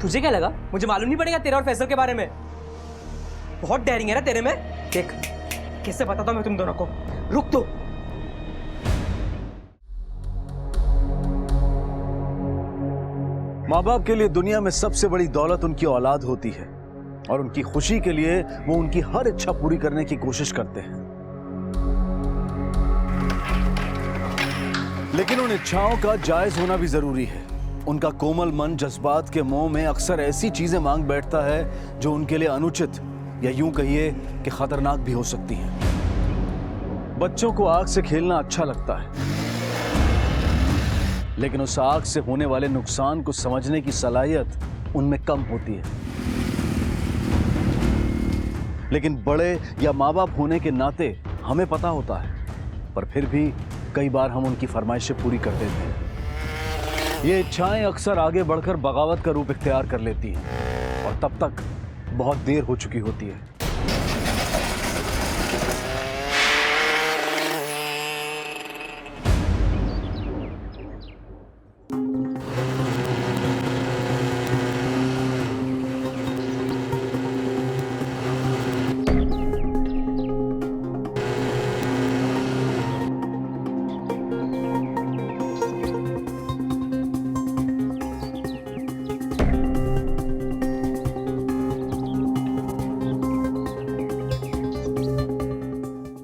तुझे क्या लगा मुझे मालूम नहीं पड़ेगा तेरा और फैसल के बारे में? बहुत डेयरिंग है ना तेरे में। देख कैसे बताता हूं मैं तुम दोनों को। रुक तो। माँ बाप के लिए दुनिया में सबसे बड़ी दौलत उनकी औलाद होती है और उनकी खुशी के लिए वो उनकी हर इच्छा पूरी करने की कोशिश करते हैं। लेकिन उन इच्छाओं का जायज होना भी जरूरी है। उनका कोमल मन जज्बात के मोह में अक्सर ऐसी चीजें मांग बैठता है जो उनके लिए अनुचित या यूं कहिए कि खतरनाक भी हो सकती हैं। बच्चों को आग से खेलना अच्छा लगता है, लेकिन उस आग से होने वाले नुकसान को समझने की सलाहियत उनमें कम होती है। लेकिन बड़े या माँ बाप होने के नाते हमें पता होता है, पर फिर भी कई बार हम उनकी फरमाइशें पूरी कर देते हैं। ये इच्छाएं अक्सर आगे बढ़कर बगावत का रूप इख्तियार कर लेती हैं और तब तक बहुत देर हो चुकी होती है।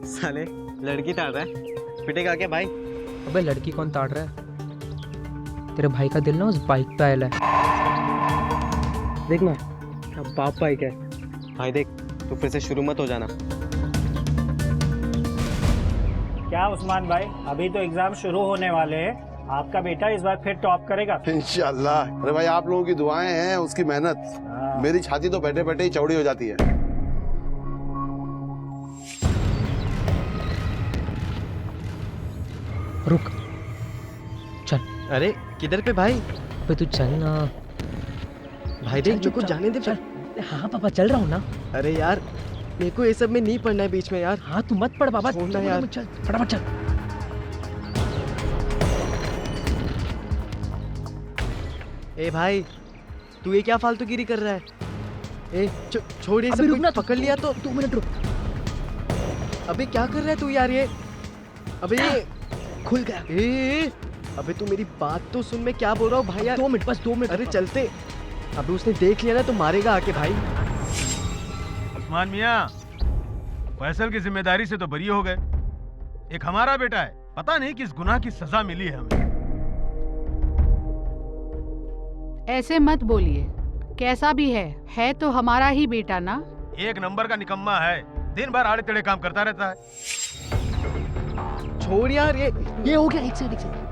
साले लड़की ताड़ रहा है, पिटेगा क्या भाई? अबे लड़की कौन ताड़ रहा है? तेरे भाई का दिल ना उस बाइक पे आया है। देखना अब बाप बाइक है। भाई देख, तू फिर से शुरू मत हो जाना। क्या उस्मान भाई, अभी तो एग्जाम शुरू होने वाले हैं, आपका बेटा इस बार फिर टॉप करेगा। इंशाल्लाह। अरे भाई आप लोगों की दुआएं हैं, उसकी मेहनत। मेरी छाती तो बैठे बैठे ही चौड़ी हो जाती है। रुक चल। अरे किधर पे भाई? पे तू चल ना भाई देख, जो कुछ जाने दे। चल। हाँ पापा चल रहा हूँ ना। अरे यार मेरे को ये सब में नहीं पढ़ना है बीच में यार। हाँ तू मत पढ़ बाबा, छोड़ना यार। चल फटाफट चल। ए भाई तू ये क्या फालतूगिरी कर रहा है? ए छोड़ ये अबे सब, रुकना, पकड़ लिया तो। 2 मिनट रुक। अबे क्या कर रहा है तू यार? ये अबे ये खुल गया। ए अबे तू मेरी बात तो सुन, मैं क्या बोल रहा हूँ भाई यार। 2 मिनट बस 2 मिनट। अरे चलते। अबे उसने देख लिया ना तो मारेगा आके भाई। उस्मान मियां, फैसल की जिम्मेदारी से तो बरी हो गए। एक हमारा बेटा है, पता नहीं किस गुनाह की सजा मिली है हमें। ऐसे मत बोलिए, कैसा भी है तो हमारा ही बेटा ना। एक नंबर का निकम्मा है, दिन भर आड़े टेढ़े काम करता रहता है। छोड़ यार ये हो गया। एक सेकंड।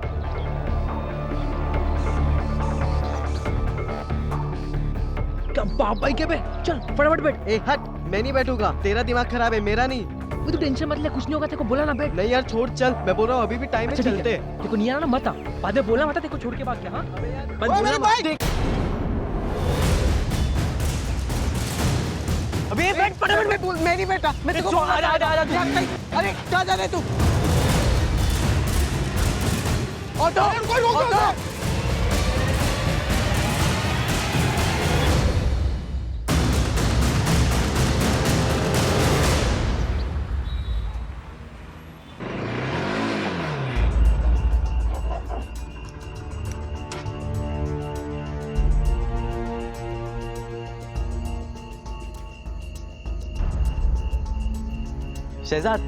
बाप भाई के पे चल फटाफट बैठ। ए हट, मैं नहीं बैठूंगा। तेरा दिमाग खराब है, मेरा नहीं। वो तू टेंशन मत ले, कुछ नहीं होगा। तेरे को बोला ना बैठ। नहीं यार छोड़, चल। मैं बोल रहा हूँ अभी भी टाइम है, अच्छा, ठीक चलते। तेरे को नहीं आना ना मत आ। बाद में बोलना मत, तेरे को छोड़ के भाग गया। हाँ बस बोलना मत। देख अबे बैठ फटाफट। मैं नहीं बैठा। मैं तेरे को आजा। अरे क्या जा रहा है तू? Auto auto. शहजाद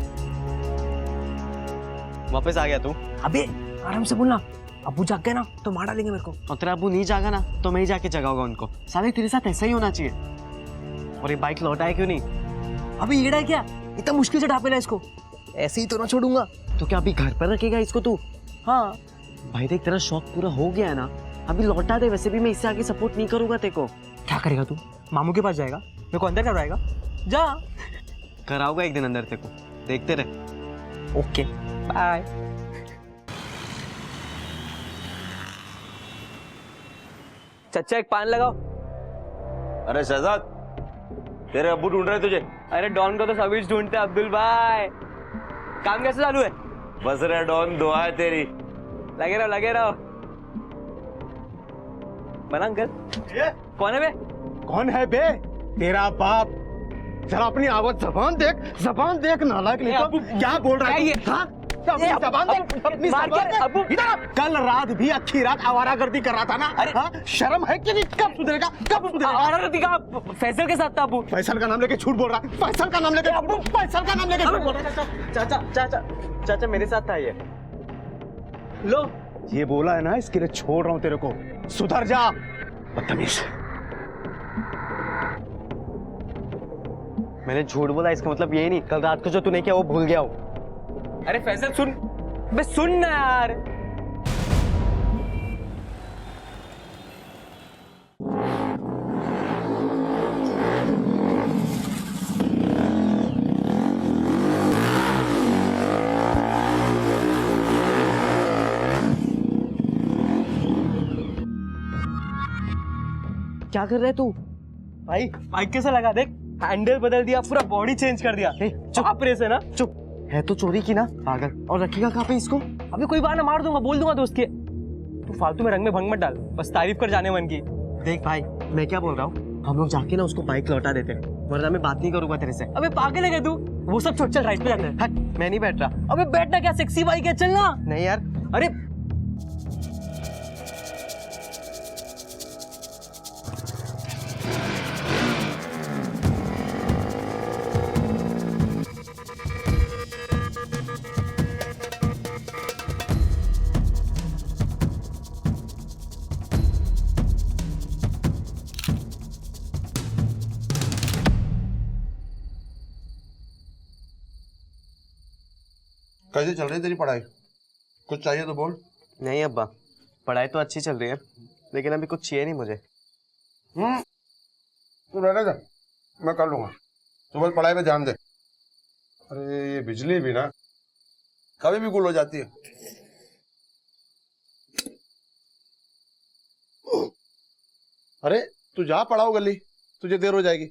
वापस आ गया तू? अबे आराम से बोलना, अबू जाग गए ना तो मार डालेंगे मेरे को। और तेरा अबू नहीं जागा ना तो मैं ही जाके जगाऊंगा उनको। साले तेरे साथ ऐसा ही होना चाहिए। और ये बाइक लौटाया क्यों नहीं? अबे येड़ा है क्या? इतना मुश्किल से ढापेला इसको, ऐसे ही तो ना छोड़ूंगा। तो क्या अभी घर पर रखेगा इसको तू? हाँ भाई देख, तेरा शौक पूरा हो गया है ना, अभी लौटा दे। वैसे भी मैं इससे आगे सपोर्ट नहीं करूंगा तेरे को। क्या करेगा तू? मामू के पास जाएगा, मेरे को अंदर करवाएगा? जा। कराऊंगा एक दिन अंदर तेरे को, देखते रहे। Okay bye. चचा एक पान लगाओ। अरे शहजाद, तेरे अब्बू ढूंढ रहे तुझे। अरे डॉन को तो सभी ढूंढते हैं अब्दुल भाई। काम कैसे चालू है? बस रे डॉन, दुआ है तेरी। लगे रहो बना अंकल। कौन है बे? कौन है बे? तेरा बाप। जरा अपनी आवाज जबान देख नालायक नहीं तो क्या बोल रहा है तू? हाँ? अपनी जबान देख, अपनी मार जबान के देख। अबू। इधर आ। कल रात भी अच्छी रात आवारागर्दी कर रहा था ना? अरे हाँ? शर्म है कि नहीं? कब सुधरेगा? कब सुधरेगा? आवारागर्दी का फैसल के साथ था अबू। फैसल का नाम लेके झूठ बोल रहा है। फैसल का नाम लेके फैसल का नाम लेके झूठ बोल रहा है। चाचा मेरे साथ था ये। लो, ये बोला है ना, इसके लिए छोड़ रहा हूं तेरे को। सुधर जा बदतमीज। मैंने झूठ बोला इसका मतलब यही नहीं, कल रात को जो तूने किया वो भूल गया हूँ। अरे फैसल सुन बे, सुन ना यार। क्या कर रहे तू? भाई बाइक कैसे लगा देख, हैंडल बदल दिया, पूरा बॉडी चेंज कर दिया। चुप रेस है ना? चुप। है तो चोरी की ना पागल। और रखेगा कहाँ पे इसको? अभी कोई बार ना मार दूंगा, बोल दूंगा दोस्त के। तू फालतू में रंग में भंग मत डाल, बस तारीफ कर जाने मन की। देख भाई, मैं क्या बोल रहा हूँ, हम लोग जाके ना उसको बाइक लौटा देते हैं, वरना मैं बात नहीं करूंगा तेरे से। अबे पागल है क्या तू? वो सब छोड़, चल राइड पे जाते हैं। हट, मैं नहीं बैठ रहा। अबे बैठना क्या, सेक्सी बाइक है, चलना। नहीं यार। अरे कैसे चल रही है तेरी पढ़ाई? कुछ चाहिए तो बोल। नहीं अब्बा, पढ़ाई तो अच्छी चल रही है, लेकिन अभी कुछ चाहिए नहीं मुझे। तू रहने दे, मैं कर लूंगा। तू बस पढ़ाई पे ध्यान दे। अरे ये बिजली भी ना कभी भी गुल हो जाती है। अरे तू जा पढ़ाओ गली, तुझे देर हो जाएगी।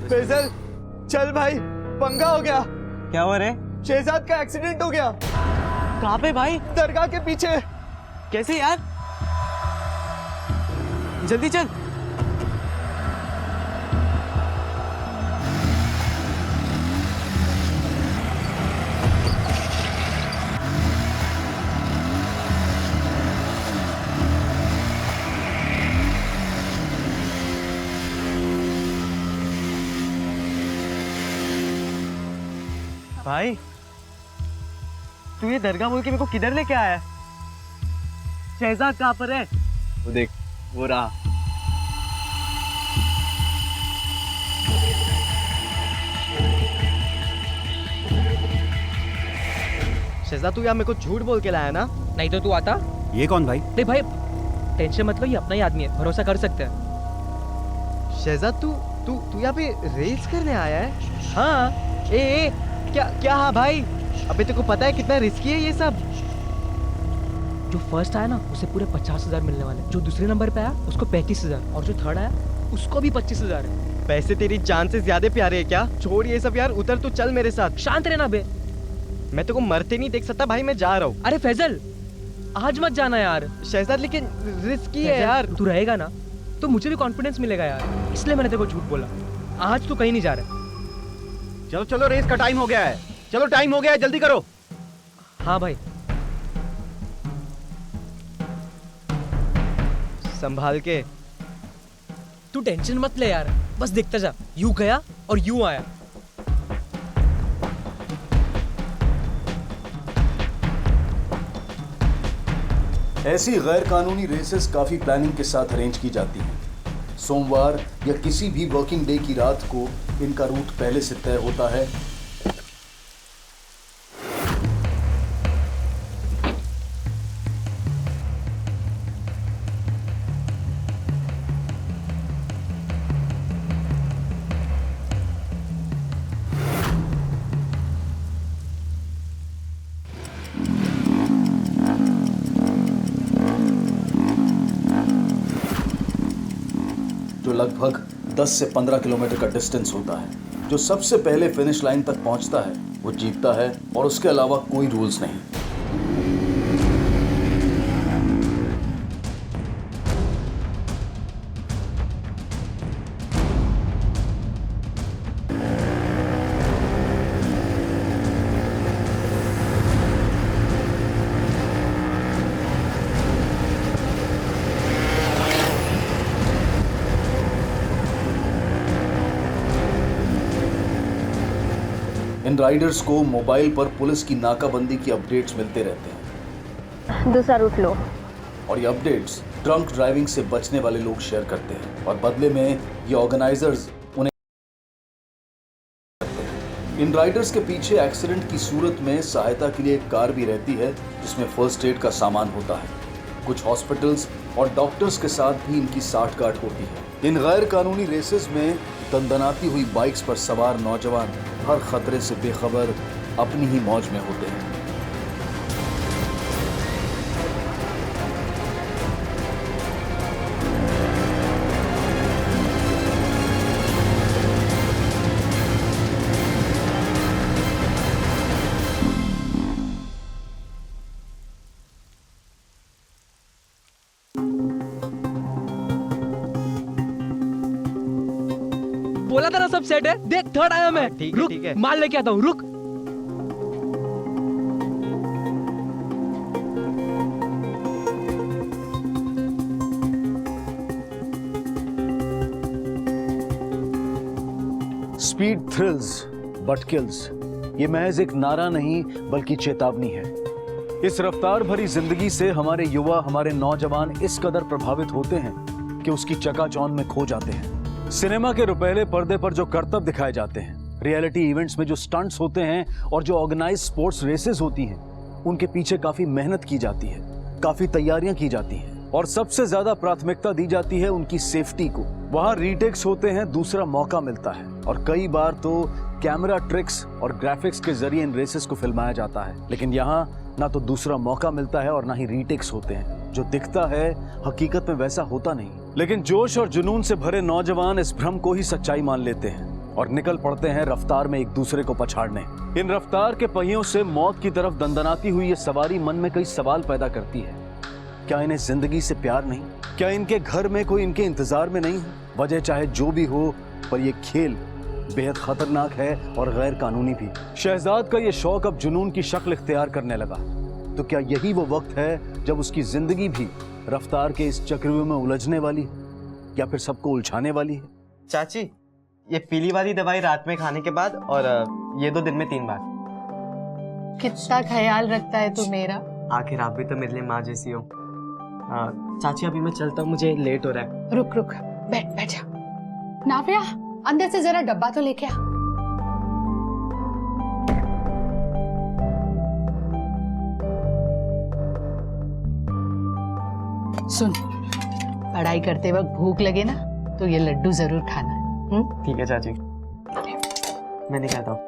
फैसल, चल भाई, पंगा हो गया। क्या हुआ रे? शहजाद का एक्सीडेंट हो गया। कहाँ पे भाई? दरगाह के पीछे। कैसे यार? जल्दी चल। भाई तू ये दरगाह बोल के मेरे को किधर लेके आया? शहजाद कहाँ पर है? वो देख, वो रहा। शहजाद तू यहाँ मेरे को झूठ बोल के लाया ना? नहीं तो तू आता। ये कौन भाई? नहीं भाई टेंशन मत लो, ये अपना ही आदमी है, भरोसा कर सकते हैं। शहजाद तू तू तू यहाँ पे रेस करने आया है? हाँ। ए क्या क्या? हाँ भाई, अबे तेरे को पता है कितना रिस्की है ये सब? जो फर्स्ट आया ना उसे पूरे 50,000 मिलने वाले, जो दूसरे नंबर पे आया उसको 35,000, और जो थर्ड आया उसको भी 25,000 है। पैसे तेरी जान से ज्यादा प्यारे है क्या? छोड़ ये सब यार, उतर तू, चल मेरे साथ। शांत रहना बे। मैं तेरे को मरते नहीं देख सकता भाई, मैं जा रहा हूँ। अरे फैजल आज मत जाना यार। शहजाद लेकिन रिस्की है यार। तू रहेगा ना तो मुझे भी कॉन्फिडेंस मिलेगा यार, इसलिए मैंने तेरे को झूठ बोला। आज तू कहीं नहीं जा रहा। चलो चलो, रेस का टाइम हो गया है। चलो टाइम हो गया है, जल्दी करो। हाँ भाई। संभाल के। तू टेंशन मत ले यार, बस देखता जा, यूं गया और यूं आया। ऐसी गैर कानूनी रेसेस काफी प्लानिंग के साथ अरेंज की जाती हैं। सोमवार या किसी भी वर्किंग डे की रात को इनका रूट पहले से तय होता है। जो लगभग 10 से 15 किलोमीटर का डिस्टेंस होता है। जो सबसे पहले फिनिश लाइन तक पहुंचता है वो जीतता है, और उसके अलावा कोई रूल्स नहीं। इन राइडर्स को मोबाइल पर पुलिस की नाकाबंदी की अपडेट्स मिलते रहते हैं दूसरा रूट लो। और ये अपडेट्स ड्रंक ड्राइविंग से बचने वाले लोग शेयर करते हैं और बदले में ये ऑर्गेनाइजर्स उन्हें करते हैं। इन राइडर्स के पीछे एक्सीडेंट की सूरत में सहायता के लिए एक कार भी रहती है जिसमें फर्स्ट एड का सामान होता है। कुछ हॉस्पिटल्स और डॉक्टर्स के साथ भी इनकी साठगांठ होती है। इन गैर कानूनी रेसेस में दंदनाती हुई बाइक्स पर सवार नौजवान हर खतरे से बेखबर अपनी ही मौज में होते हैं। बोला था ना सब सेट है। देख थर्ड आया मैं। ठीक है, रुक, ठीक है। माल लेके आता हूँ, रुक। स्पीड थ्रिल्स बट किल्स, ये महज एक नारा नहीं बल्कि चेतावनी है। इस रफ्तार भरी जिंदगी से हमारे युवा, हमारे नौजवान इस कदर प्रभावित होते हैं कि उसकी चकाचौंध में खो जाते हैं। सिनेमा के रुपहले पर्दे पर जो करतब दिखाए जाते हैं, रियलिटी इवेंट्स में जो स्टंट्स होते हैं और जो ऑर्गेनाइज स्पोर्ट्स रेसेस होती हैं, उनके पीछे काफी मेहनत की जाती है, काफी तैयारियां की जाती हैं और सबसे ज्यादा प्राथमिकता दी जाती है उनकी सेफ्टी को। वहां रीटेक्स होते हैं, दूसरा मौका मिलता है और कई बार तो कैमरा ट्रिक्स और ग्राफिक्स के जरिए इन रेसेस को फिल्माया जाता है। लेकिन यहाँ ना तो दूसरा मौका मिलता है और ना ही रीटेक्स होते हैं। जो दिखता है हकीकत में वैसा होता नहीं। लेकिन जोश और जुनून से भरे नौजवान इस भ्रम को ही सच्चाई मान लेते हैं और निकल पड़ते हैं रफ्तार में एक दूसरे को पछाड़ने। इन रफ्तार के पहियों से मौत की तरफ दंदनाती हुई ये सवारी मन में कई सवाल पैदा करती है। क्या इन्हें जिंदगी से प्यार नहीं? क्या इनके घर में कोई इनके इंतजार में नहीं है? वजह चाहे जो भी हो, पर यह खेल बेहद खतरनाक है और गैर कानूनी भी। शहजाद का यह शौक अब जुनून की शक्ल इख्तियार करने लगा। तो क्या यही वो वक्त है जब उसकी जिंदगी भी रफ्तार के इस चक्रव्यूह में उलझने वाली है या फिर सबको उलझाने वाली है? चाची, ये पीली वाली दवाई रात में खाने के बाद और ये 2 दिन में 3 बार। कितना ख्याल रखता है तू मेरा। आखिर आप भी तो मेरे लिए माँ जैसी हो। चाची अभी मैं चलता हूँ, मुझे लेट हो रहा है। रुक रुक, बैठ जा। नाविया, अंदर से जरा डब्बा तो लेके आ। सुन, पढ़ाई करते वक्त भूख लगे ना तो ये लड्डू जरूर खाना। ठीक है चाची, मैं नहीं खाता हूँ।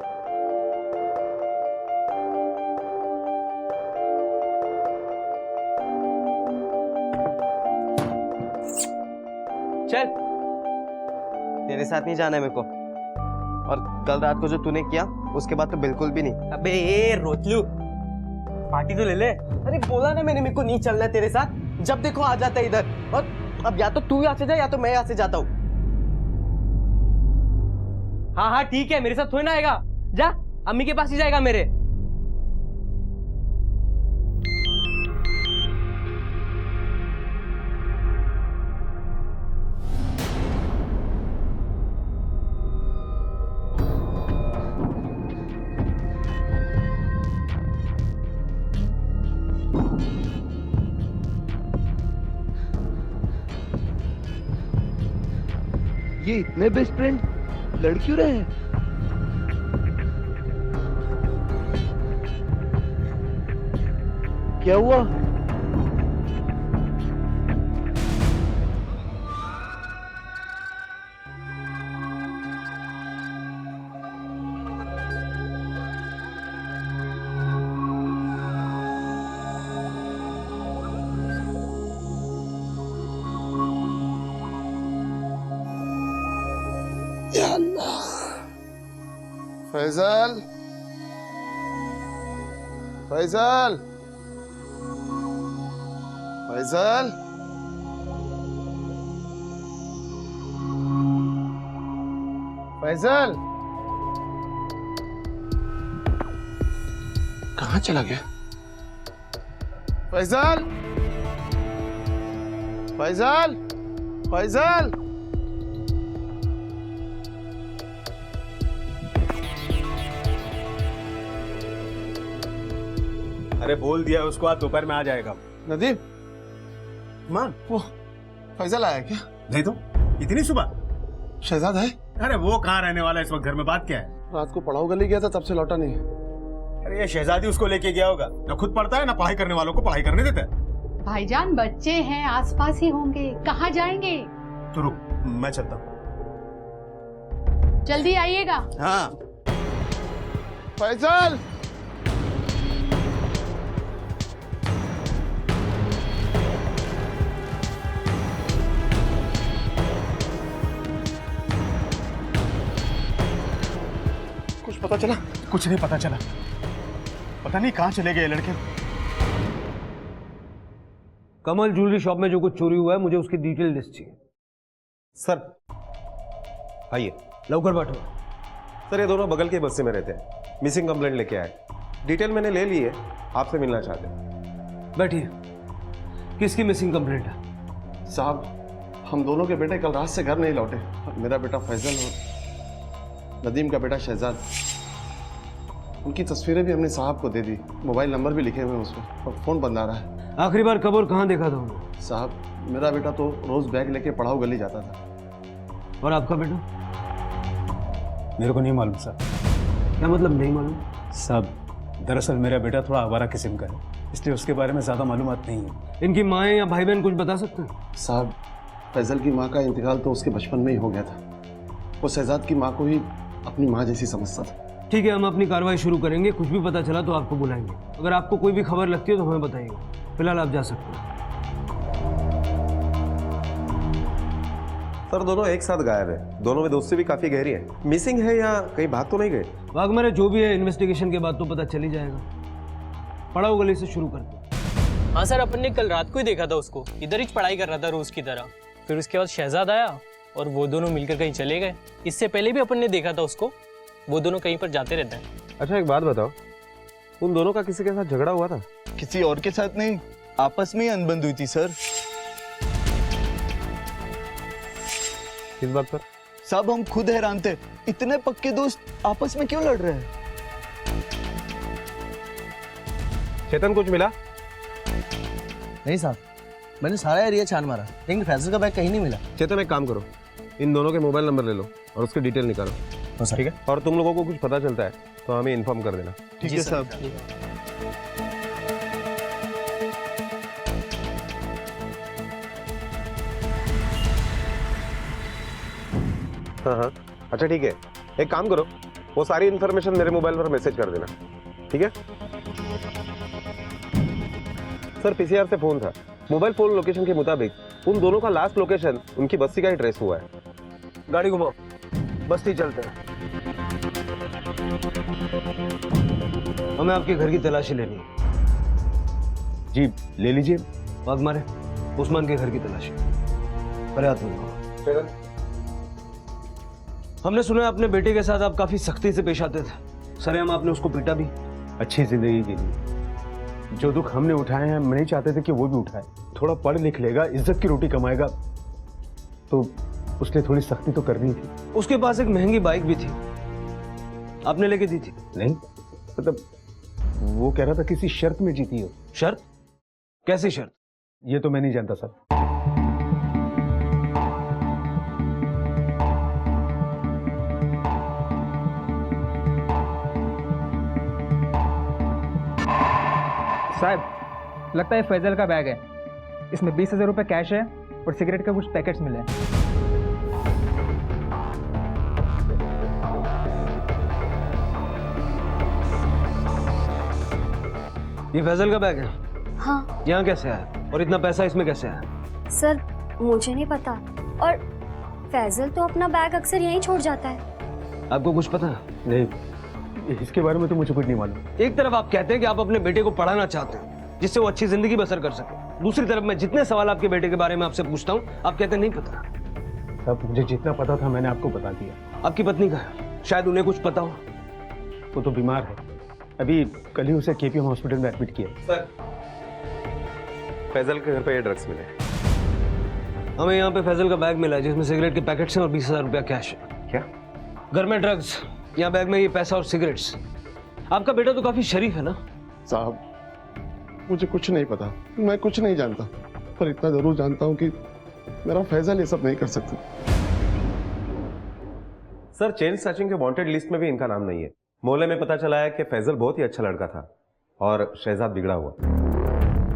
चल। तेरे साथ नहीं जाना है मेरे को। और कल रात को जो तूने किया उसके बाद तो बिल्कुल भी नहीं। अबे ए रोतलू, पार्टी तो ले ले। अरे बोला ना मैंने, मेरे को नहीं चलना है तेरे साथ। जब देखो आ जाता है इधर। और अब या तो तू यहाँ से जा या तो मैं यहाँ से जाता हूँ। हाँ हाँ ठीक है, मेरे साथ थोड़ी ना आएगा। जा, अम्मी के पास ही जाएगा मेरे। ये इतने बेस्ट फ्रेंड लड़ क्यों रहे हैं? क्या हुआ? फैजल, फैजल, फैजल, फैजल, कहाँ चला गया? फैजल, फैजल, फैजल, अरे बोल दिया उसको, आज दोपहर में आ जाएगा। नदीम, मां, वो फैजल आया क्या? नहीं तो इतनी सुबह? शहजाद है? अरे वो कहाँ रहने वाला है इस वक्त, घर में बात क्या है? रात को पढ़ाओ गली गया था, तब से लौटा नहीं। अरे ये शहजादी उसको लेके गया होगा, ना खुद पढ़ता है ना पढ़ाई करने वालों को पढ़ाई करने देता है। भाईजान बच्चे हैं, आसपास ही होंगे, कहाँ जाएंगे? तो रुक, मैं चलता हूँ। जल्दी आइएगा। हाँ। फैजल, कुछ पता चला? कुछ नहीं पता चला, पता नहीं कहाँ चले गए ये लड़के। कमल ज्वेलरी शॉप में जो कुछ चोरी हुआ है, मुझे उसकी डिटेल लिस्ट चाहिए। सर आइए। लवकर बैठो। सर ये दोनों बगल के बस्ती में रहते हैं, मिसिंग कंप्लेंट लेके आए। डिटेल मैंने ले ली है, आपसे मिलना चाहते हैं। बैठिए। किसकी मिसिंग कंप्लेंट है? साहब, हम दोनों के बेटे कल रात से घर नहीं लौटे। मेरा बेटा फैजल और नदीम का बेटा शहजाद। उनकी तस्वीरें भी हमने साहब को दे दी, मोबाइल नंबर भी लिखे हुए हैं उसमें, और फोन बंद आ रहा है। आखिरी बार कब और कहाँ देखा था उन्हें? साहब, मेरा बेटा तो रोज बैग लेके पढ़ाओ गली जाता था। और आपका बेटा? मेरे को नहीं मालूम सर। क्या मतलब नहीं मालूम? साहब, दरअसल मेरा बेटा थोड़ा आवारा किस्म का है, इसलिए उसके बारे में ज़्यादा मालूमात नहीं है। इनकी माएँ या भाई बहन कुछ बता सकते हैं? साहब, फैजल की माँ का इंतकाल तो उसके बचपन में ही हो गया था। वो शहजाद की माँ को ही अपनी माँ जैसी समझता था। ठीक है, हम अपनी कार्रवाई शुरू करेंगे। कुछ भी पता चला तो आपको बुलाएंगे। अगर आपको कोई भी खबर लगती है तो हमें बताइएगा। फिलहाल आप जा सकते हैं। सर दोनों एक साथ गायब है, दोनों में दोस्ती भी काफी गहरी है। मिसिंग है या कहीं भाग तो नहीं गए? वाघमारे जो भी है, इन्वेस्टिगेशन के बाद तो पता चल ही जाएगा। पड़ाओ गली से शुरू करते हैं। हाँ सर, अपन ने कल रात को ही देखा था उसको, इधर ही पढ़ाई कर रहा था रोज की तरह। फिर उसके बाद शहजाद आया और वो दोनों मिलकर कहीं चले गए। इससे पहले भी अपन ने देखा था उसको, वो दोनों कहीं पर जाते रहते हैं। अच्छा एक बात बताओ, उन दोनों का किसी के साथ झगड़ा हुआ था? किसी और के साथ नहीं, आपस में ही अनबन हुई थी सर। किस बात पर? सब हम खुद हैरान थे, इतने पक्के दोस्त आपस में क्यों लड़ रहे हैं? चेतन कुछ मिला? नहीं साहब, मैंने सारा एरिया छान मारा, लेकिन फैजल का बैग कहीं नहीं मिला। चेतन एक काम करो, इन दोनों के मोबाइल नंबर ले लो और उसकी डिटेल निकालो। ठीक है, और तुम लोगों को कुछ पता चलता है तो हमें इन्फॉर्म कर देना। ठीक है साहब। हाँ, अच्छा ठीक है, एक काम करो, वो सारी इन्फॉर्मेशन मेरे मोबाइल पर मैसेज कर देना। ठीक है सर, पीसीआर से फोन था, मोबाइल फोन लोकेशन के मुताबिक उन दोनों का लास्ट लोकेशन उनकी बस्ती का ही ट्रेस हुआ है। गाड़ी घुमाओ, बस्ती चलते हैं। हमें आपके घर की तलाशी लेनी है। जी ले लीजिए। वाघमारे, उस्मान के घर की तलाशी। परे हाथ लगाओ। हमने सुना है अपने बेटे के साथ आप काफी सख्ती से पेश आते थे। सरेआम आपने उसको पीटा भी। अच्छी जिंदगी के लिए जो दुख हमने उठाए हैं, हम नहीं चाहते थे कि वो भी उठाए। थोड़ा पढ़ लिख लेगा, इज्जत की रोटी कमाएगा, तो उसने थोड़ी सख्ती तो करनी थी। उसके पास एक महंगी बाइक भी थी, आपने लेके दी थी? नहीं, मतलब वो कह रहा था किसी शर्त में जीती हो। शर्त? कैसी शर्त? ये तो मैं नहीं जानता सर। साहब, लगता है फैजल का बैग है। इसमें 20,000 रुपये कैश है और सिगरेट के कुछ पैकेट्स मिले हैं। ये फैजल का बैग है? हाँ। यहाँ कैसे आया और इतना पैसा इसमें कैसे आया? सर मुझे नहीं पता, और फैजल तो अपना बैग अक्सर यहीं छोड़ जाता है। आपको कुछ पता है? नहीं, इसके बारे में तो मुझे कुछ नहीं मालूम। एक तरफ आप कहते हैं कि आप अपने बेटे को पढ़ाना चाहते हैं जिससे वो अच्छी जिंदगी बसर कर सके, दूसरी तरफ मैं जितने सवाल आपके बेटे के बारे में आपसे पूछता हूँ आप कहते हैं नहीं पता। तब मुझे जितना पता था मैंने आपको बता दिया। आपकी पत्नी का है, शायद उन्हें कुछ पता हो। वो तो बीमार है, अभी कल ही उसे केपीएम हॉस्पिटल में एडमिट किया। सर, फैजल के घर पे ये ड्रग्स मिले। हमें यहाँ पे फैजल का बैग मिला है जिसमें सिगरेट के पैकेट्स हैं और 20,000 रुपया कैश है। क्या? घर में ड्रग्स, यहाँ बैग में ये पैसा और सिगरेट्स। आपका बेटा तो काफी शरीफ है ना? साहब, मुझे कुछ नहीं पता, मैं कुछ नहीं जानता, पर इतना जरूर जानता हूँ कि मेरा फैजल ये सब नहीं कर सकता। सर, चेन स्नैचिंग के वांटेड लिस्ट में भी इनका नाम नहीं है। मोहल्ले में पता चला है कि फैजल बहुत ही अच्छा लड़का था और शहजाद बिगड़ा हुआ।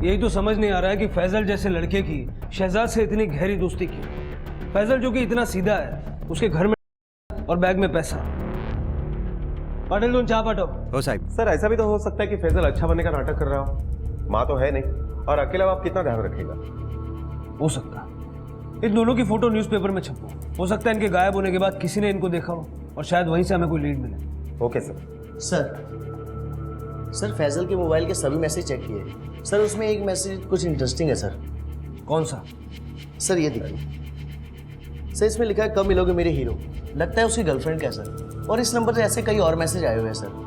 यही तो समझ नहीं आ रहा है कि फैजल जैसे लड़के की शहजाद से इतनी गहरी दोस्ती की। फैजल जो कि इतना सीधा है, उसके घर में और बैग में पैसा। पाटिल तुम चाह पाटो। हो साहब। सर, ऐसा भी तो हो सकता है कि फैजल अच्छा बनने का नाटक कर रहा हो। माँ तो है नहीं और अकेला बाप कितना ध्यान रखेगा। हो सकता इन दोनों की फोटो न्यूज़पेपर में छपो। हो सकता है इनके गायब होने के बाद किसी ने इनको देखा हो और शायद वहीं से हमें कोई लीड मिले। Okay sir. सर फैजल के मोबाइल के सभी मैसेज चेक किए सर, उसमें एक मैसेज कुछ इंटरेस्टिंग है सर। कौन सा? सर ये देखिए सर, इसमें लिखा है कब मिलोगे मेरे हीरो। लगता है उसकी गर्लफ्रेंड का है सर, और इस नंबर से ऐसे कई और मैसेज आए हुए हैं सर।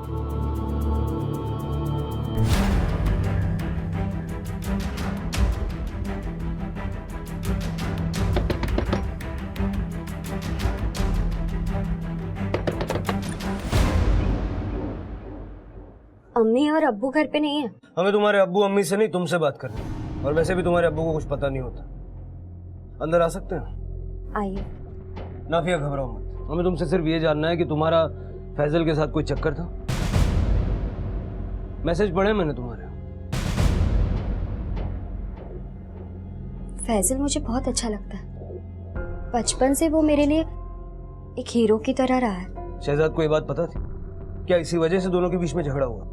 अम्मी और अब्बू घर पे नहीं है। हमें तुम्हारे अब्बू अम्मी से नहीं, तुमसे बात करनी है। और वैसे भी तुम्हारे अब्बू को कुछ पता नहीं होता। अंदर आ सकते हैं? आइए। नाफिया घबराओ मत, हमें तुमसे सिर्फ ये जानना है कि तुम्हारा फैजल के साथ कोई चक्कर था। मैसेज पढ़े मैंने तुम्हारे। फैजल मुझे बहुत अच्छा लगता है, बचपन से वो मेरे लिए एक हीरो की तरह रहा है। शहजाद को ये बात पता थी? क्या इसी वजह से दोनों के बीच में झगड़ा हुआ?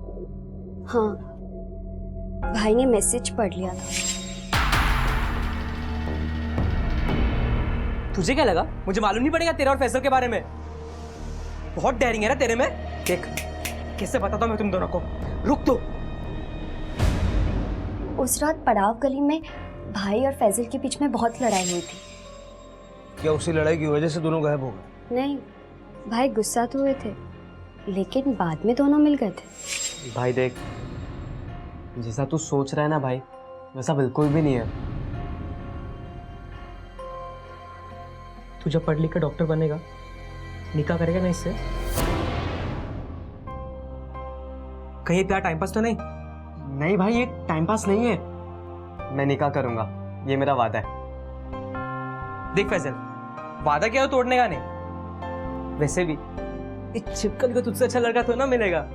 हाँ, भाई ने मैसेज पढ़ लिया था। तुझे क्या लगा मुझे मालूम नहीं पड़ेगा तेरा और फैजल के बारे में? बहुत डेयरिंग है ना तेरे में। देख कैसे बताता हूं मैं तुम दोनों को। रुक तो। उस रात पड़ाव गली में भाई और फैजल के बीच में बहुत लड़ाई हुई थी। क्या उसी लड़ाई की वजह से दोनों गायब हो गए? नहीं, भाई गुस्सा तो हुए थे, लेकिन बाद में दोनों मिल गए थे। भाई देख, जैसा तू सोच रहा है ना भाई, वैसा बिल्कुल भी नहीं है। तू जब पढ़ लिख कर डॉक्टर बनेगा, निकाह करेगा ना इससे? कहीं प्यार टाइम पास तो नहीं? नहीं भाई, ये टाइम पास नहीं है। मैं निकाह करूंगा, ये मेरा वादा है। देख फैजल, वादा क्या हो तोड़ने का नहीं। वैसे भी इस छिपकली को तुझसे अच्छा लड़का तो ना मिलेगा।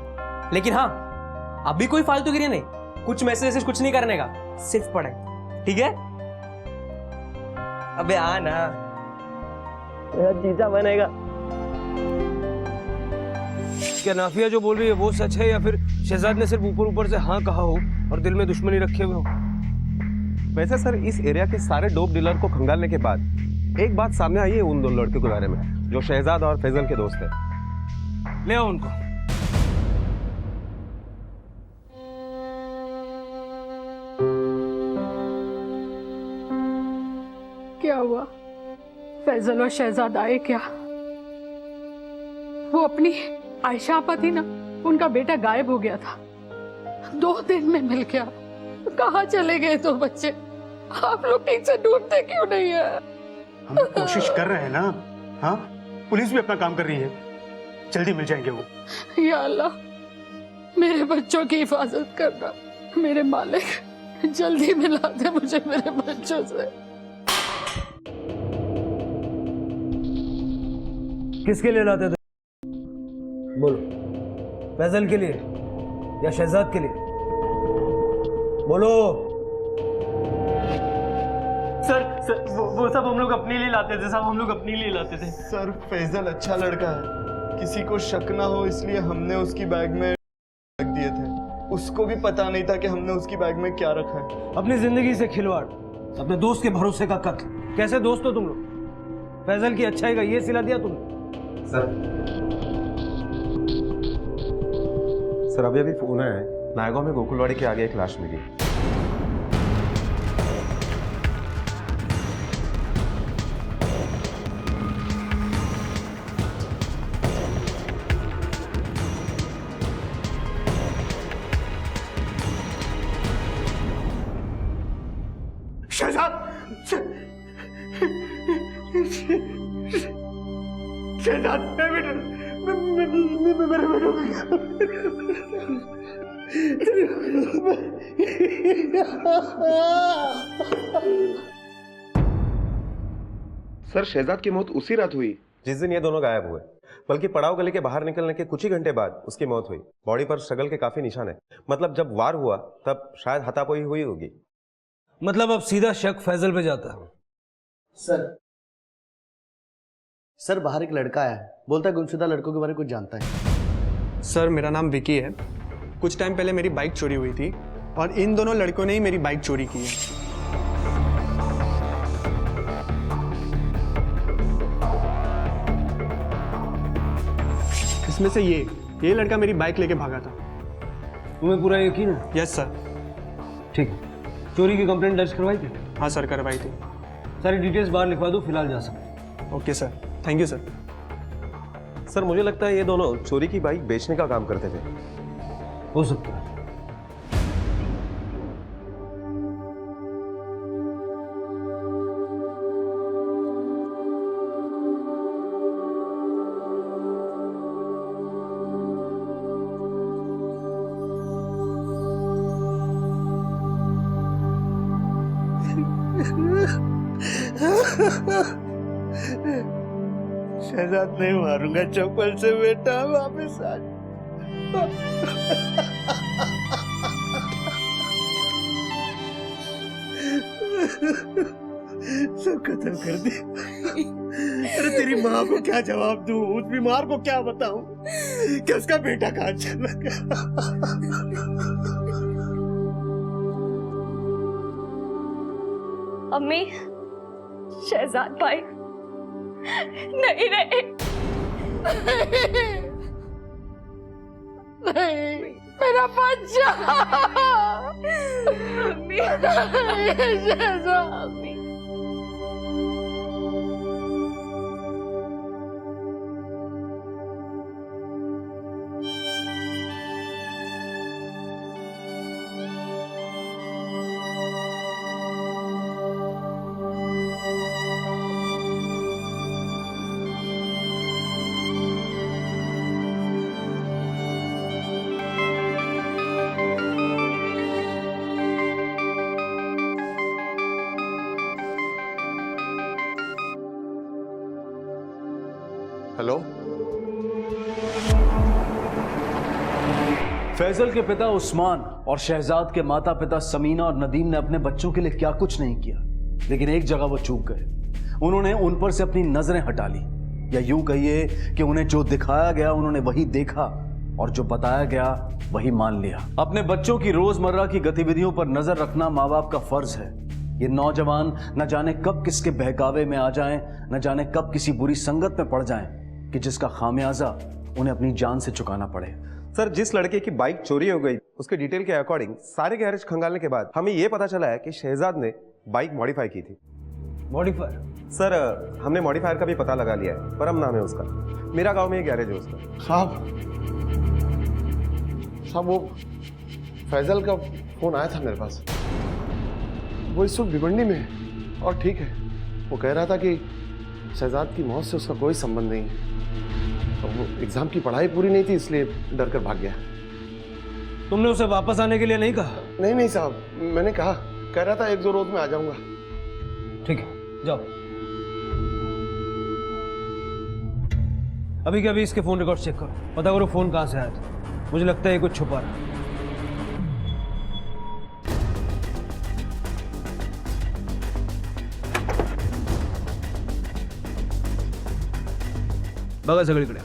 लेकिन हाँ, अभी कोई फालतूगिरी नहीं, कुछ मैसेज कुछ नहीं करने का, सिर्फ पढ़े, ठीक है? अबे आ ना, तेरा जीजा बनेगा। क्या नाफिया जो बोल रही है वो सच है, या फिर शहजाद ने सिर्फ ऊपर ऊपर से हाँ कहा हो और दिल में दुश्मनी रखे हुए हो? वैसे सर, इस एरिया के सारे डोप डीलर को खंगालने के बाद एक बात सामने आई है उन दो लड़कों के बारे में, जो शहजाद और फैजल के दोस्त है। ले आओ उनको। क्या हुआ? फैजल और शहजाद आए क्या? वो अपनी आयशा आपा थी ना, उनका बेटा गायब हो गया था, 2 दिन में मिल गया। कहाँ चले गए तो बच्चे? आप लोग ठीक से ढूंढते क्यों नहीं है? हम कोशिश कर रहे हैं ना। हाँ, पुलिस भी अपना काम कर रही है, जल्दी मिल जाएंगे वो। या अल्लाह, मेरे बच्चों की हिफाजत करना। मेरे मालिक, जल्दी मिला दे मुझे मेरे बच्चों से। किसके लिए लाते थे? बोलो, फैजल के लिए या शहजाद के लिए? बोलो। सर वो सब हम लोग अपने लिए लाते थे, सब हम लोग अपने लिए लाते थे। सर फैजल अच्छा लड़का है, किसी को शक ना हो इसलिए हमने उसकी बैग में रख दिए थे। उसको भी पता नहीं था कि हमने उसकी बैग में क्या रखा है। अपनी जिंदगी से खिलवाड़, अपने दोस्त के भरोसे का कत्ल। कैसे दोस्त हो तुम लोग? फैजल की अच्छाई का ये सिला दिया तुमने। सर अभी फोन है, नायगांव में गोकुलवाड़ी के आगे एक लाश मिली। शहजाद, शहजाद, मेरे बेटे सर शहजाद की मौत उसी रात हुई जिस दिन ये दोनों गायब हुए, बल्कि पड़ाव गली के बाहर निकलने के कुछ ही घंटे बाद उसकी मौत हुई। बॉडी पर स्ट्रगल के काफी निशान है, मतलब जब वार हुआ तब शायद हाथापाई हुई होगी। मतलब अब सीधा शक फैजल पे जाता है। सर बाहर एक लड़का आया है, बोलता है गुमशुदा लड़कों के बारे में कुछ जानता है। सर मेरा नाम विकी है। कुछ टाइम पहले मेरी बाइक चोरी हुई थी और इन दोनों लड़कों ने ही मेरी बाइक चोरी की है। इसमें से ये लड़का मेरी बाइक लेके भागा था। तुम्हें पूरा यकीन है? Yes sir. ठीक है, चोरी की कंप्लेंट दर्ज करवाई थी? हाँ सर, करवाई थी। सारी डिटेल्स बाहर लिखवा दो, फिलहाल जा सकते। Okay sir, thank you sir. Sir मुझे लगता है ये दोनों चोरी की बाइक बेचने का काम करते थे। हो सकता है। शहजाद नहीं मारूंगा चप्पल से बेटा, वापस आ सब खत्म कर दे। अरे तेरी माँ को क्या जवाब दूं, उस बीमार को क्या बताऊं कि उसका बेटा कहाँ चला गया। अम्मी, शहजाद भाई नहीं रहे। नहीं, मेरा बच्चा। अम्मी, शहजाद। हेलो, फैजल के पिता उस्मान और शहजाद के माता पिता समीना और नदीम ने अपने बच्चों के लिए क्या कुछ नहीं किया, लेकिन एक जगह वो चूक गए। उन्होंने उन पर से अपनी नजरें हटा ली, या यूं कहिए कि उन्हें जो दिखाया गया उन्होंने वही देखा और जो बताया गया वही मान लिया। अपने बच्चों की रोजमर्रा की गतिविधियों पर नजर रखना माँ बाप का फर्ज है। ये नौजवान न जाने कब किसके बहकावे में आ जाएं, न जाने कब किसी बुरी संगत में पड़ जाएं कि जिसका खामियाजा उन्हें अपनी जान से चुकाना पड़े। सर जिस लड़के की बाइक चोरी हो गई उसके डिटेल के अकॉर्डिंग सारे गैरेज खंगालने के बाद हमें यह पता चला है कि शहजाद ने बाइक मॉडिफाई की थी। मॉडिफायर? सर हमने मॉडिफायर का भी पता लगा लिया है, परम नाम है उसका। मेरा गांव में एक गैरेज है उसका। साहब वो फैजल का फोन आया था मेरे पास। वो इस वक्त भिवंडी में है और ठीक है। वो कह रहा था कि शहजाद की मौत से उसका कोई संबंध नहीं है। तो वो एग्जाम की पढ़ाई पूरी नहीं थी इसलिए डर कर भाग गया। तुमने उसे वापस आने के लिए नहीं कहा? नहीं साहब, मैंने कहा, कह रहा था 1-2 रोज में आ जाऊंगा। ठीक है, जाओ। अभी के अभी इसके फोन रिकॉर्ड चेक करो, पता करो फोन कहां से आया था। मुझे लगता है ये कुछ छुपा रहा है। बघा सगळीकडे।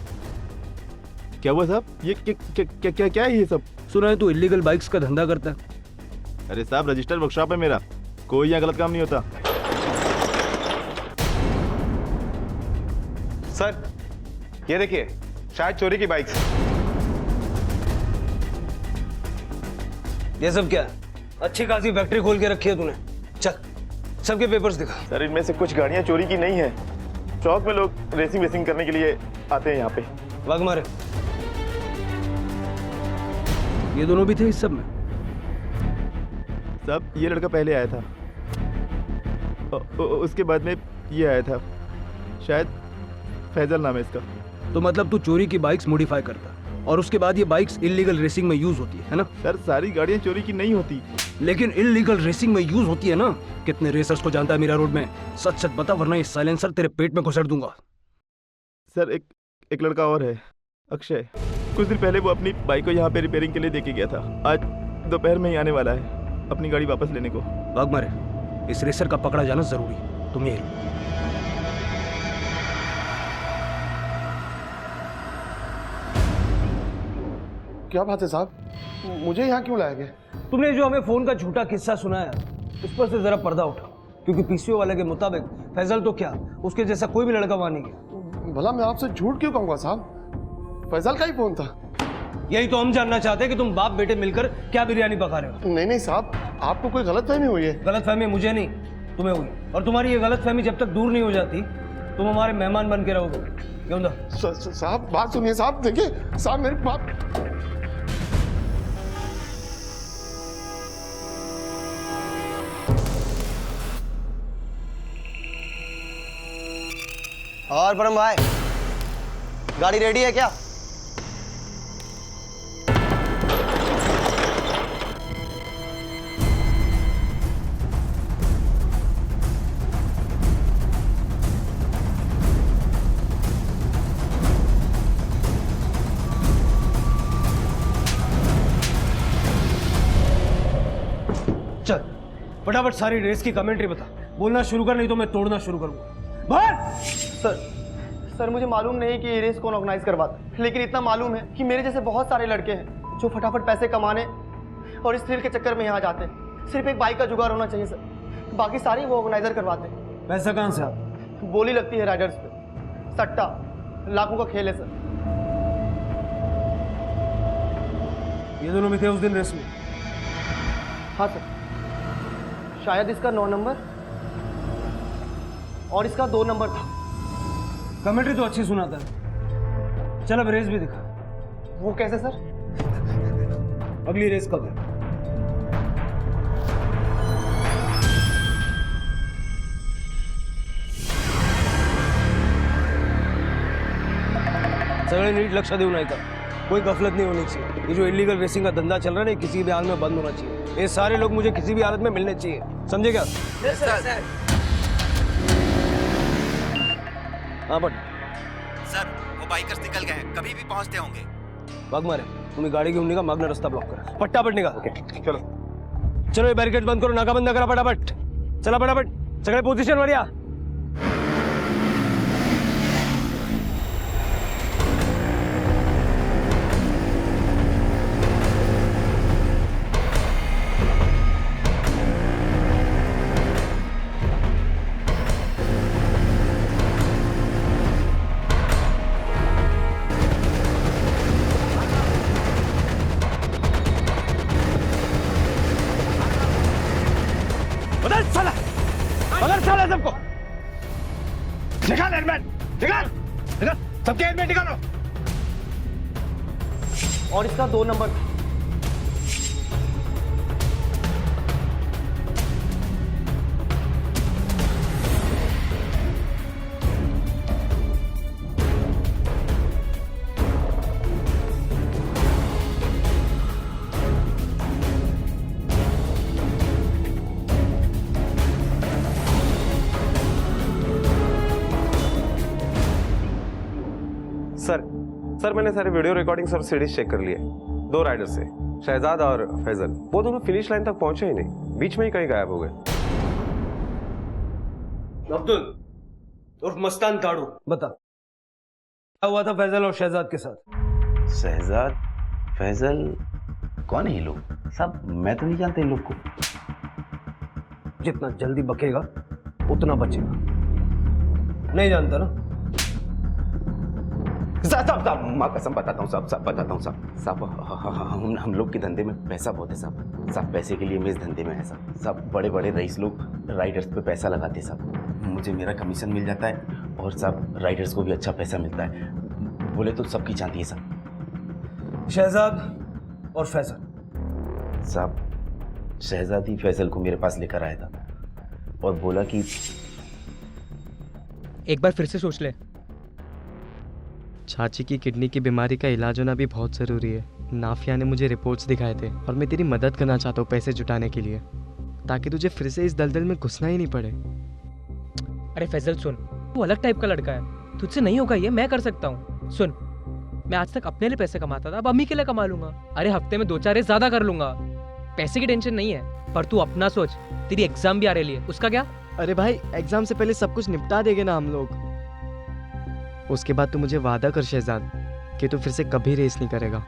क्या हुआ साहब? ये क्या है ये सब? सुना है तू इलीगल बाइक्स का धंधा करता है। अरे साहब रजिस्टर्ड वर्कशॉप है मेरा, कोई यहाँ गलत काम नहीं होता। सर ये देखिए, शायद चोरी की बाइक। ये सब क्या है? अच्छी खासी फैक्ट्री खोल के रखी है तूने। चल सबके पेपर्स दिखा। सर इनमें से कुछ गाड़ियां चोरी की नहीं है। चौक में लोग रेसिंग वेसिंग करने के लिए आते हैं यहाँ पे। वाग मारे। ये दोनों भी थे इस सब में? साहब ये लड़का पहले आया था, उसके बाद में ये आया था, शायद फैजल नाम है इसका। तो मतलब तू चोरी की बाइक्स मॉडिफाई करता? और उसके बाद ये बाइक्स इलीगल रेसिंग में यूज होती है ना? सर सारी गाड़ियां चोरी की नहीं होती, लेकिन इलीगल रेसिंग में यूज होती है ना। कितने रेसर्स को जानता है मेरा रोड में? सच सच बता, वरना ये साइलेंसर तेरे पेट में घुसड़ दूंगा। सर एक लड़का और है, अक्षय। कुछ दिन पहले वो अपनी बाइक को यहाँ पे रिपेयरिंग के लिए देके गया था। आज दोपहर में ही आने वाला है अपनी गाड़ी वापस लेने को। भाग मारे, इस रेसर का पकड़ा जाना जरूरी। तुम यही लो। क्या बात है साहब, मुझे यहाँ क्यों लाया गया? तुमने जो हमें फोन का झूठा किस्सा सुनाया, उस पर से जरा पर्दा उठा, क्योंकि पीसीओ वाले के मुताबिक फैजल तो क्या, उसके जैसा कोई भी लड़का वहां नहीं गया। भला मैं आपसे झूठ क्यों कहूँगा साहब? फैजल का ही फोन था। यही तो हम जानना चाहते हैं कि तुम बाप बेटे मिलकर क्या बिरयानी पका रहे हो। नहीं साहब, आपको कोई गलतफहमी हुई है। गलतफहमी मुझे नहीं, तुम्हें हुई। और तुम्हारी ये गलतफहमी जब तक दूर नहीं हो जाती, तुम हमारे मेहमान बन के रहोगे। क्यों दा? साहब बात सुनिए साहब, देखिए साहब मेरी बात। और परम भाई, गाड़ी रेडी है क्या? चल फटाफट सारी रेस की कमेंट्री बता। बोलना शुरू कर, नहीं तो मैं तोड़ना शुरू करूंगा। भाग! सर मुझे मालूम नहीं कि ये रेस कौन ऑर्गेनाइज करवाता, लेकिन इतना मालूम है कि मेरे जैसे बहुत सारे लड़के हैं जो फटाफट पैसे कमाने और इस थ्रिल के चक्कर में यहाँ जाते हैं। सिर्फ एक बाइक का जुगाड़ होना चाहिए सर, बाकी सारी वो ऑर्गेनाइजर करवाते हैं। पैसा कहाँ से आता? बोली लगती है राइडर्स पे, सट्टा, लाखों का खेल है सर। ये दोनों भी थे उस दिन रेस में? हाँ सर, शायद इसका 9 नंबर और इसका 2 नंबर था। कमेंट्री तो अच्छी सुनाता है। चल अब रेस भी दिखा। वो कैसे सर? अगली रेस कब है? सगळे नीट लक्ष देऊ नाही का, कोई गफलत नहीं होनी चाहिए। ये जो इलीगल रेसिंग का धंधा चल रहा है ना, किसी भी हाल में बंद होना चाहिए। ये सारे लोग मुझे किसी भी हालत में मिलने चाहिए, समझे क्या? Yes sir. हाँ बट सर वो बाइकर्स निकल गए हैं, कभी भी पहुंचते होंगे। भाग मारे, तुम्हें गाड़ी घेऊन निघा, मागना रस्ता ब्लॉक करा। पट्टापट निघा। चलो चलो, ये बैरिकेड बंद करो, नाका बंद करा फटाफट। चला फटाफट, सगळे पोझिशन वर या। सबको निकाल हेलमेट, निकाल निकाल, सबके हेलमेट निकालो। और इसका 2 नंबर था। सर मैंने सारे वीडियो रिकॉर्डिंग्स और सीडीज चेक कर लिए। 2 राइडर से, शहजाद और फैजल, वो दोनों फिनिश लाइन तक पहुंचे ही नहीं, बीच में ही कहीं गायब हो गए। अब्दुल उर्फ मस्तान ताड़ू, बता क्या हुआ था फैजल और शहजाद के साथ? शहजाद, फैजल, कौन है ये लोग? साहब मैं तो नहीं जानता इन लोग को। जितना जल्दी बकेगा उतना बचेगा। नहीं जानता ना? साहब माँ कसम बताता हूँ साहब बताता हूँ साहब हम लोग के धंधे में पैसा बहुत है साहब पैसे के लिए मैं इस धंधे में है साहब बड़े बड़े रईस लोग राइडर्स पे पैसा लगाते हैं साहब, मुझे मेरा कमीशन मिल जाता है और साहब राइडर्स को भी अच्छा पैसा मिलता है, बोले तो सबकी चाहती है साहब। शहजाद और फैजल? साहब शहजाद ही फैजल को मेरे पास लेकर आया था और बोला कि एक बार फिर से सोच ले, चाची की किडनी की बीमारी का इलाज होना भी बहुत ज़रूरी है। नाफिया ने मुझे रिपोर्ट्स दिखाए थे और मैं तेरी मदद करना चाहता हूँ पैसे जुटाने के लिए, ताकि तुझे फिर से इस दलदल में घुसना ही नहीं पड़े। अरे फैजल सुन, वो अलग टाइप का लड़का है, तुझसे नहीं होगा ये, मैं कर सकता हूँ। सुन, मैं आज तक अपने लिए पैसे कमाता था, अब अम्मी के लिए कमा लूंगा। अरे हफ्ते में 2-4 रेस ज्यादा कर लूंगा, पैसे की टेंशन नहीं है। पर तू अपना सोच, तेरी एग्जाम भी आ रही है, उसका क्या? अरे भाई एग्जाम से पहले सब कुछ निपटा देंगे ना हम लोग। उसके बाद तू मुझे वादा कर शहजाद कि तू फिर से कभी रेस नहीं करेगा,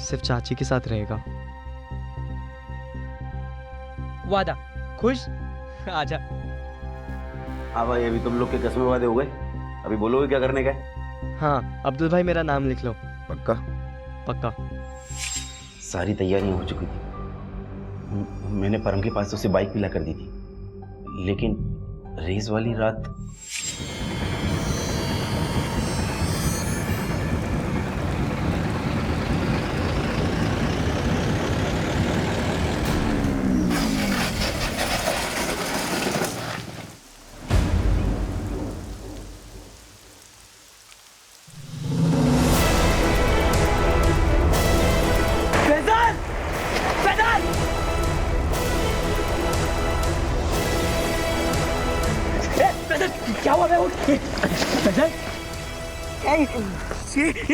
सिर्फ चाची के साथ रहेगा। वादा? खुश? आजा। हाँ भाई, अभी तुम लोग के कसमें वादे हो गए, अभी बोलोगे क्या करने का है? हाँ अब्दुल भाई, मेरा नाम लिख लो। पक्का? पक्का। सारी तैयारियां हो चुकी थी, मैंने परम के पास उसे बाइक पिला कर दी थी, लेकिन रेस वाली रात क्या हुआ? फैजल,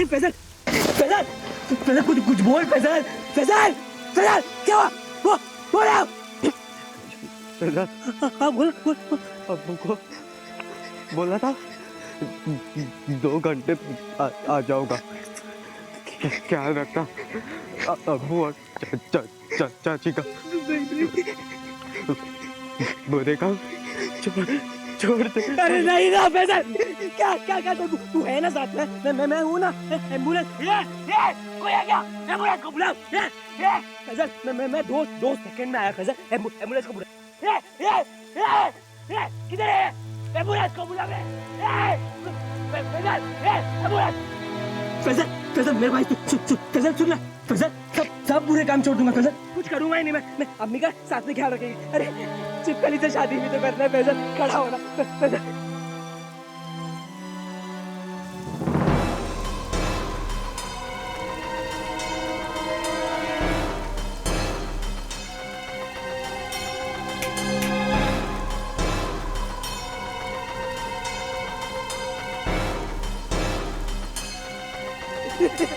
फैजल, फैजल, फैजल, कुछ बोल फैजल, फैजल, फैजल, क्या हुआ? बोल फैजल, हाँ बोल बोल, अब्बू को बोला था 2 घंटे आ जाऊंगा, ख्याल रखना अब्बू और चाची का। बुरे काम छोड़ दे। अरे नहीं ना फैजल, क्या तू है ना साथ में? मैं हूँ ना। एम्बुलेंस, कोई आ गया, एम्बुलेंस को बुलाओ। फैजल, मैं 2 सेकंड में आया फैजल, एम्बुलेंस को बुलाओ। किधर है? एम्बुलेंस को बुलाओ। फैजल, एम्बुलेंस। फैजल मेरे भाई, फैजल सुन ना, फैजल सब बुरे काम छोड़ दूंगा फैजल, कुछ करूंगा ही नहीं मैं अम्मी का साथ में ख्याल रखेगी। अरे चिपकली से शादी भी तो करना है फैजल, खड़ा होना फैजल।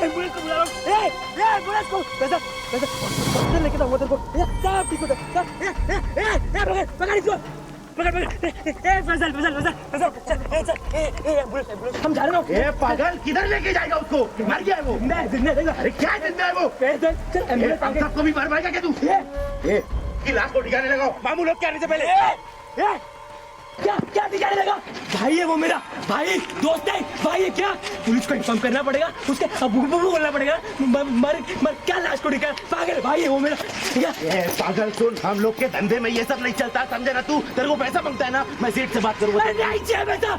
एम्बुलेंस को बुलाओ। एम्बुलेंस को फैजल लेके जाओ उधर को, सब ठीक हो जाए। पकड़ इसको, पकड़ फैजल, एम्बुलेंस हम जा रहे हैं। ए पागल, किधर लेके जाएगा उसको? मर गया है वो। अरे क्या जिंदा है वो? फैजल चल, एम्बुलेंस आ गई। सबको भी मार पाएगा क्या तू? की लाश को ठिकाने लगाओ। मामू लोग क्या आने से पहले क्या दिखाने लगा? भाई है वो, मेरा भाई, दोस्त है भाई है। क्या पुलिस को इन्फॉर्म करना पड़ेगा, उसके अबू बोलना पड़ेगा। मर क्या लाश को दिखा? पागल भाई है वो मेरा। पागल सुन, हम लोग के धंधे में ये सब नहीं चलता, समझे ना तू? तेरे को पैसा मांगता है ना, मैं सेठ से बात करूंगा। नहीं चाहिए पैसा।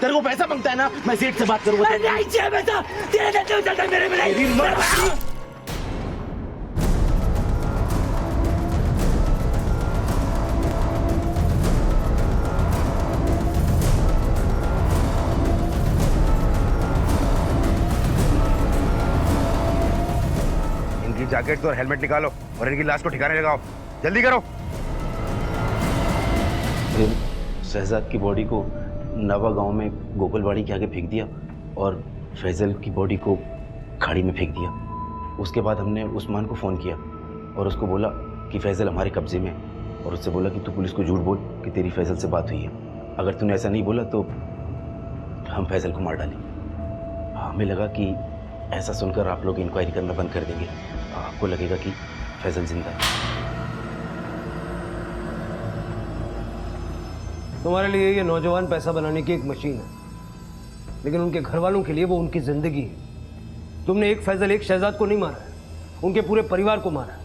तेरे को पैसा मांगता है ना, मैं सेठ से बात करूंगा। नहीं चाहिए पैसा, तेरे धंधे में चलता है, मेरे में नहीं। जैकेट और हेलमेट निकालो और इनकी लाश को ठिकाने लगाओ, जल्दी करो। शहजाद की बॉडी को नवा गांव में गोकुलवाड़ी के आगे फेंक दिया और फैजल की बॉडी को खाड़ी में फेंक दिया। उसके बाद हमने उस्मान को फ़ोन किया और उसको बोला कि फैजल हमारे कब्जे में है, और उससे बोला कि तू पुलिस को झूठ बोल कि तेरी फैजल से बात हुई है। अगर तूने ऐसा नहीं बोला तो हम फैजल को मार डालेंगे। हमें लगा कि ऐसा सुनकर आप लोग इंक्वायरी करना बंद कर देंगे, आपको लगेगा कि फैजल जिंदा है। तुम्हारे लिए ये नौजवान पैसा बनाने की एक मशीन है, लेकिन उनके घर वालों के लिए वो उनकी जिंदगी है। तुमने एक फैजल, एक शहजाद को नहीं मारा है, उनके पूरे परिवार को मारा है।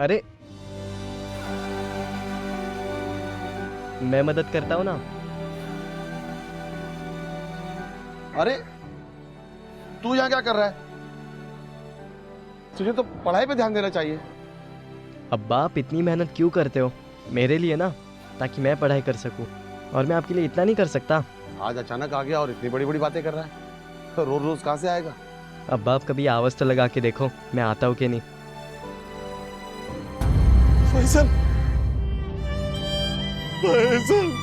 अरे मैं मदद करता हूँ ना, अरे तू यहाँ क्या कर रहा है? तुझे तो पढ़ाई पे ध्यान देना चाहिए। अब्बा आप इतनी मेहनत क्यों करते हो? मेरे लिए ना, ताकि मैं पढ़ाई कर सकूं। और मैं आपके लिए इतना नहीं कर सकता। आज अचानक आ गया और इतनी बड़ी बड़ी बातें कर रहा है, तो रोज रोज कहाँ से आएगा? अब्बा आप कभी आवाज तो लगा के देखो मैं आता हूँ कि नहीं। फैसल, फैसल,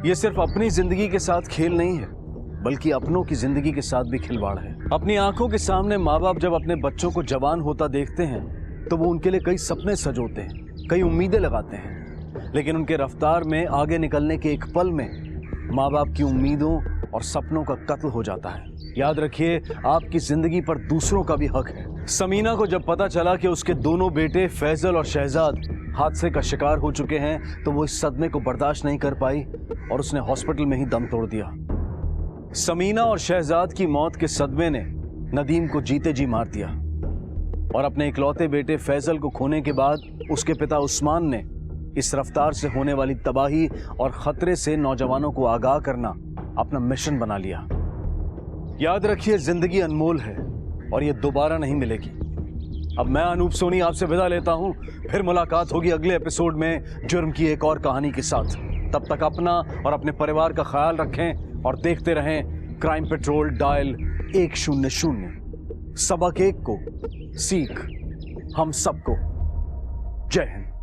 ये सिर्फ अपनी जिंदगी के साथ खेल नहीं है, बल्कि अपनों की जिंदगी के साथ भी खिलवाड़ है। अपनी आंखों के सामने माँ बाप जब अपने बच्चों को जवान होता देखते हैं तो वो उनके लिए कई सपने सजोते हैं, कई उम्मीदें लगाते हैं, लेकिन उनके रफ्तार में आगे निकलने के एक पल में माँ बाप की उम्मीदों और सपनों का कत्ल हो जाता है। याद रखिए, आपकी जिंदगी पर दूसरों का भी हक है। समीना को जब पता चला कि उसके दोनों बेटे फैजल और शहजाद हादसे का शिकार हो चुके हैं तो वो इस सदमे को बर्दाश्त नहीं कर पाई और उसने हॉस्पिटल में ही दम तोड़ दिया। समीना और शहजाद की मौत के सदमे ने नदीम को जीते जी मार दिया और अपने इकलौते बेटे फैजल को खोने के बाद उसके पिता उस्मान ने इस रफ्तार से होने वाली तबाही और खतरे से नौजवानों को आगाह करना अपना मिशन बना लिया। याद रखिए, जिंदगी अनमोल है और ये दोबारा नहीं मिलेगी। अब मैं अनूप सोनी आपसे विदा लेता हूं, फिर मुलाकात होगी अगले एपिसोड में जुर्म की एक और कहानी के साथ। तब तक अपना और अपने परिवार का ख्याल रखें और देखते रहें क्राइम पेट्रोल डायल 100। सबक एक को सीख हम सबको। जय हिंद।